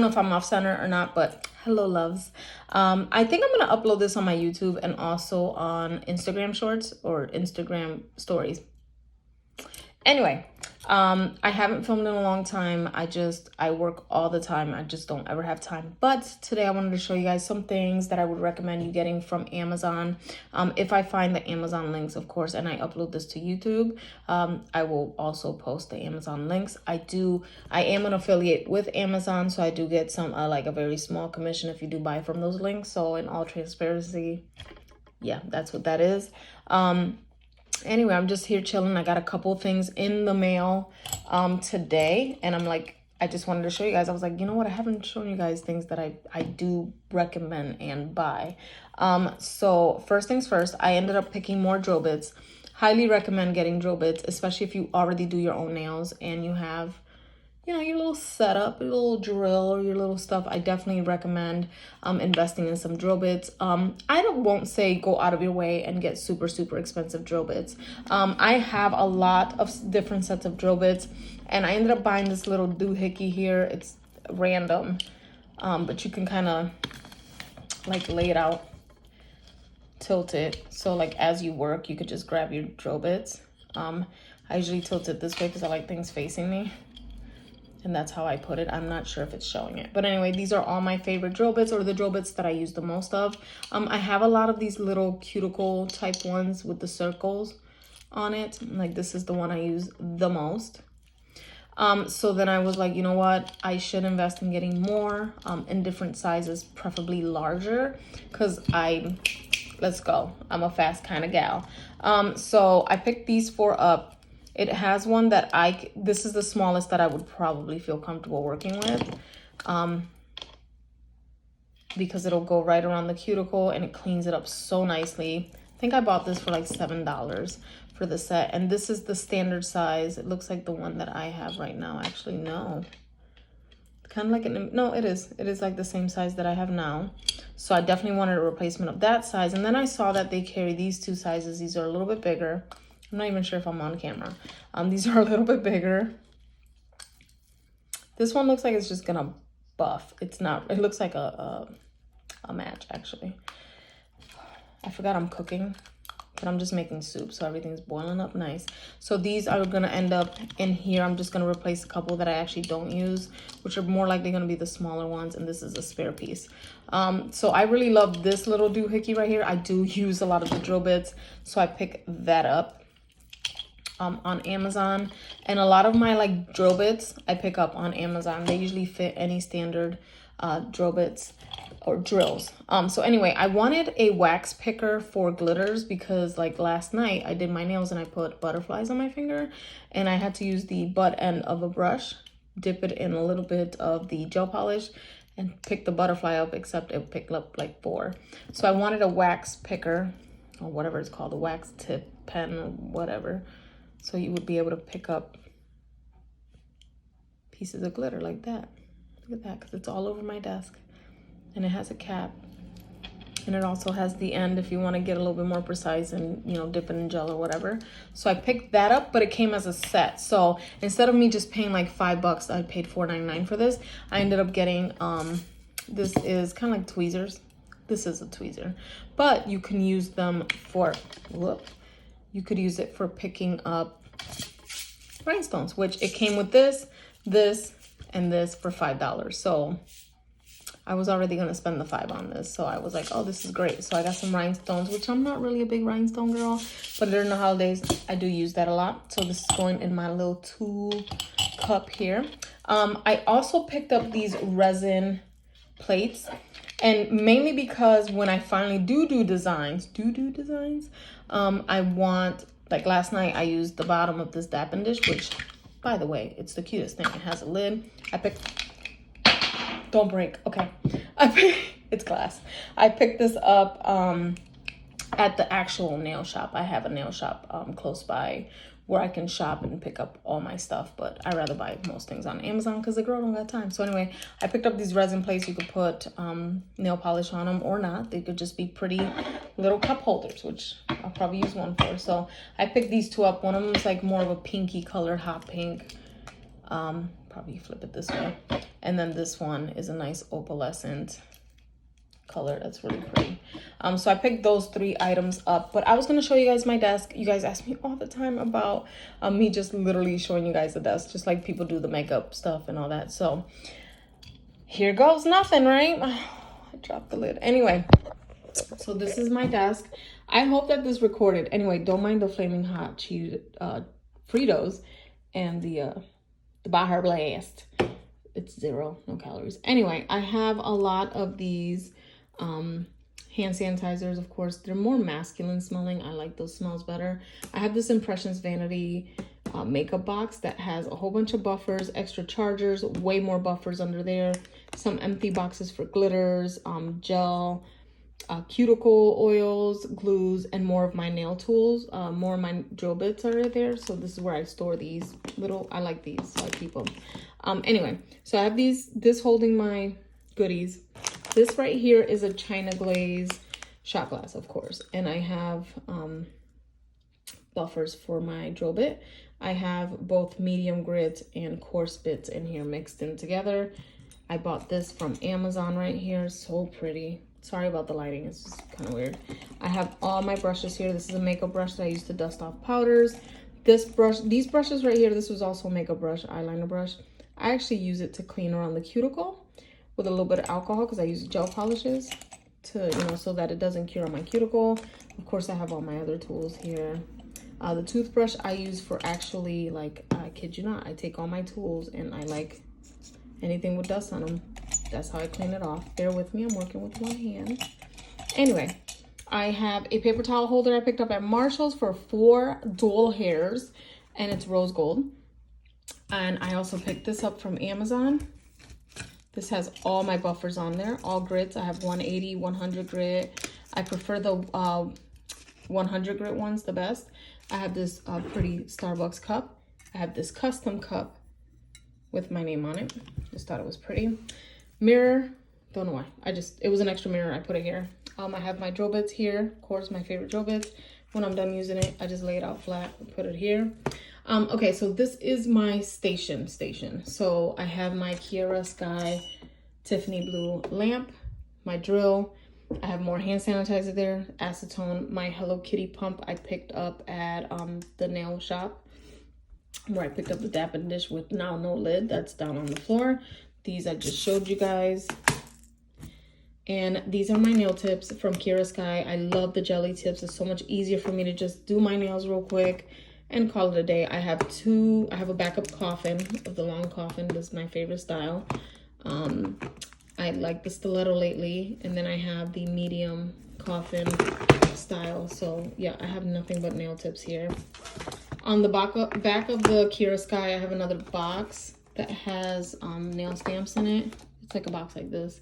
know if I'm off center or not, but hello loves. I think I'm gonna upload this on my YouTube and also on Instagram shorts or Instagram stories. Anyway, I haven't filmed in a long time. I work all the time. I just don't ever have time. But today I wanted to show you guys some things that I would recommend you getting from Amazon. If I find the Amazon links, of course, and I upload this to YouTube, I will also post the Amazon links. I am an affiliate with Amazon, so I do get some, like a very small commission if you do buy from those links. So in all transparency, yeah, that's what that is. Anyway, I'm just here chilling. I got a couple things in the mail today, and I just wanted to show you guys. I was like, you know what? I haven't shown you guys things that I do recommend and buy. So first things first, I ended up picking more drill bits. Highly recommend getting drill bits, especially if you already do your own nails and you have, you know, your little setup, your little drill, or your little stuff. I definitely recommend investing in some drill bits. I won't say go out of your way and get super, super expensive drill bits. I have a lot of different sets of drill bits, and I ended up buying this little doohickey here. It's random, but you can kind of like lay it out, tilt it. So like as you work, you could just grab your drill bits. I usually tilt it this way because I like things facing me. And that's how I put it. I'm not sure if it's showing it. But anyway, these are all my favorite drill bits, or the drill bits that I use the most of. I have a lot of these little cuticle type ones with the circles on it. Like this is the one I use the most. So then I was like, you know what? I should invest in getting more in different sizes, preferably larger, because let's go. I'm a fast kind of gal. So I picked these 4 up. It has one that this is the smallest that I would probably feel comfortable working with, because it'll go right around the cuticle and it cleans it up so nicely. I think I bought this for like $7 for the set, and this is the standard size. It looks like the one that I have right now. Actually, no, kind of like no, it is like the same size that I have now. So I definitely wanted a replacement of that size. And then I saw that they carry these 2 sizes. These are a little bit bigger. I'm not even sure if I'm on camera. These are a little bit bigger. This one looks like it's just gonna buff. It's not. It looks like a match, actually. I forgot I'm cooking, but I'm just making soup, so everything's boiling up nice. So these are gonna end up in here. I'm just gonna replace a couple that I actually don't use, which are more likely gonna be the smaller ones, and this is a spare piece. So I really love this little doohickey right here. I do use a lot of the drill bits, so I pick that up on Amazon. And a lot of my like drill bits I pick up on Amazon. They usually fit any standard drill bits or drills. So anyway, I wanted a wax picker for glitters because like last night I did my nails and I put butterflies on my finger, and I had to use the butt end of a brush, dip it in a little bit of the gel polish, and pick the butterfly up, except it picked up like 4. So I wanted a wax picker, or whatever it's called, a wax tip pen or whatever. So you would be able to pick up pieces of glitter like that. Look at that, because it's all over my desk. And it has a cap. And it also has the end if you want to get a little bit more precise and, you know, dip it in gel or whatever. So I picked that up, but it came as a set. So instead of me just paying like $5, I paid $4.99 for this. I ended up getting, this is kind of like tweezers. This is a tweezer. But you can use them for, you could use it for picking up rhinestones, which it came with this, and this for $5. So I was already going to spend the $5 on this. So I was like, oh, this is great. So I got some rhinestones, which I'm not really a big rhinestone girl, but during the holidays, I do use that a lot. So this is going in my little tool cup here. I also picked up these resin plates, and mainly because when I finally do designs, I want, like last night I used the bottom of this dapping dish, which by the way, it's the cutest thing. It has a lid. Don't break, okay. It's glass. I picked this up at the actual nail shop. I have a nail shop close by where I can shop and pick up all my stuff, but I rather buy most things on Amazon because the girl don't got time. So anyway, I picked up these resin plates. You could put nail polish on them or not. They could just be pretty little cup holders, which I'll probably use one for. So I picked these 2 up. One of them is like more of a pinky color, hot pink. probably flip it this way. And then this one is a nice opalescent color. That's really pretty. So I picked those 3 items up, but I was going to show you guys my desk. You guys ask me all the time about me just literally showing you guys the desk, just like people do the makeup stuff and all that. So here goes nothing, right? I dropped the lid. Anyway, so this is my desk. I hope that this recorded. Anyway, don't mind the flaming hot cheese Fritos and the Baja Blast. It's 0, no calories. Anyway, I have a lot of these hand sanitizers. Of course, they're more masculine smelling. I like those smells better. I have this Impressions Vanity makeup box that has a whole bunch of buffers, extra chargers, way more buffers under there, some empty boxes for glitters, gel, cuticle oils, glues, and more of my nail tools. More of my drill bits are there. So this is where I store these little, I like these, so I keep them. Anyway, so I have this holding my goodies. This right here is a China glaze shot glass, of course. And I have buffers for my drill bit. I have both medium grit and coarse bits in here mixed in together. I bought this from Amazon right here. So pretty. Sorry about the lighting, it's just kind of weird. I have all my brushes here. This is a makeup brush that I use to dust off powders. This brush, these brushes right here, this was also a makeup brush, eyeliner brush. I actually use it to clean around the cuticle with a little bit of alcohol because I use gel polishes to, you know, so that it doesn't cure on my cuticle. Of course, I have all my other tools here. The toothbrush I use for actually, like, I kid you not, I take all my tools and I like anything with dust on them. That's how I clean it off. Bear with me, I'm working with one hand. Anyway, I have a paper towel holder I picked up at Marshall's for 4 doll hairs, and it's rose gold. And I also picked this up from Amazon. This has all my buffers on there, all grits. I have 180, 100 grit. I prefer the 100 grit ones the best. I have this pretty Starbucks cup. I have this custom cup with my name on it. Just thought it was pretty. Mirror, don't know why. It was an extra mirror, I put it here. I have my drill bits here, of course, my favorite drill bits. When I'm done using it, I just lay it out flat and put it here. Okay, so this is my station. So I have my Kiara Sky Tiffany blue lamp, my drill. I have more hand sanitizer there, acetone, my Hello Kitty pump I picked up at the nail shop, where I picked up the Dap & Dish with now no lid. That's down on the floor. These I just showed you guys. And these are my nail tips from Kiara Sky. I love the jelly tips. It's so much easier for me to just do my nails real quick and call it a day. I have a backup coffin of the long coffin. This is my favorite style. I like the stiletto lately. And then I have the medium coffin style. So yeah, I have nothing but nail tips here. On the back of the Kiara Sky, I have another box that has nail stamps in it. It's like a box like this,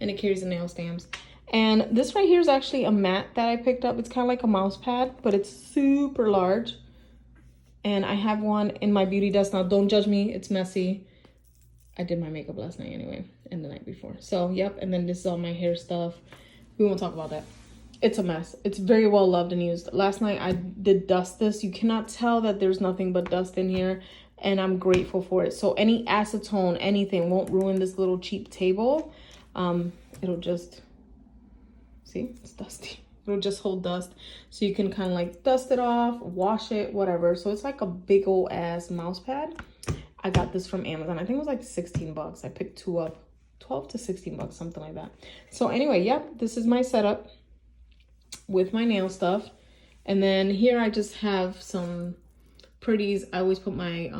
and it carries the nail stamps. And this right here is actually a mat that I picked up. It's kind of like a mouse pad, but it's super large. And I have one in my beauty desk. Now, don't judge me. It's messy. I did my makeup last night anyway, and the night before. So, yep. And then this is all my hair stuff. We won't talk about that. It's a mess. It's very well loved and used. Last night, I did dust this. You cannot tell that there's nothing but dust in here, and I'm grateful for it. So any acetone, anything won't ruin this little cheap table. It'll just, see, it's dusty. It'll just hold dust. So you can kind of like dust it off, wash it, whatever. So it's like a big old ass mouse pad. I got this from Amazon. I think it was like 16 bucks. I picked 2 up, 12 to 16 bucks, something like that. So anyway, yep, this is my setup with my nail stuff. And then here I just have some pretties. I always put my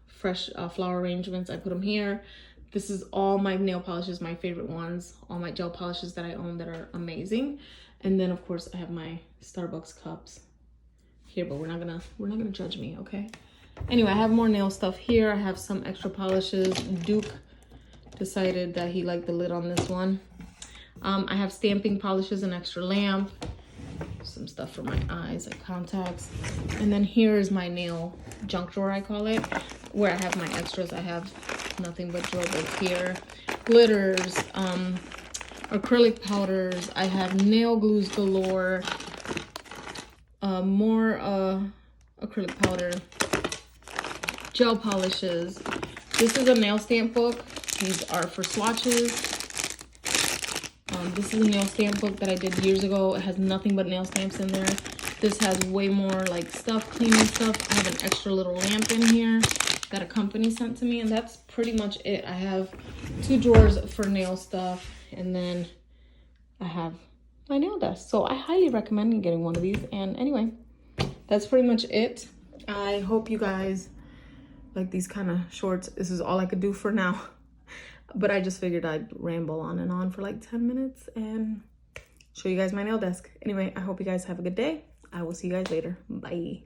fresh flower arrangements. I put them here. This is all my nail polishes, my favorite ones, all my gel polishes that I own that are amazing. And then of course I have my Starbucks cups here, but we're not gonna judge me, okay? Anyway, I have more nail stuff here. I have some extra polishes. Duke decided that he liked the lid on this one. I have stamping polishes, an extra lamp, some stuff for my eyes, like contacts. And then here is my nail junk drawer, I call it, where I have my extras. I have nothing but drill bits here, glitters, acrylic powders. I have nail glues galore, more acrylic powder, gel polishes, This is a nail stamp book. These are for swatches. This is a nail stamp book that I did years ago. It has nothing but nail stamps in there. This has way more like stuff, cleaning stuff. I have an extra little lamp in here that a company sent to me, and that's pretty much it. I have 2 drawers for nail stuff, and then I have my nail desk. So I highly recommend getting one of these. And anyway, that's pretty much it. I hope you guys like these kind of shorts. This is all I could do for now. But I just figured I'd ramble on and on for like 10 minutes and show you guys my nail desk. Anyway, I hope you guys have a good day. I will see you guys later. Bye.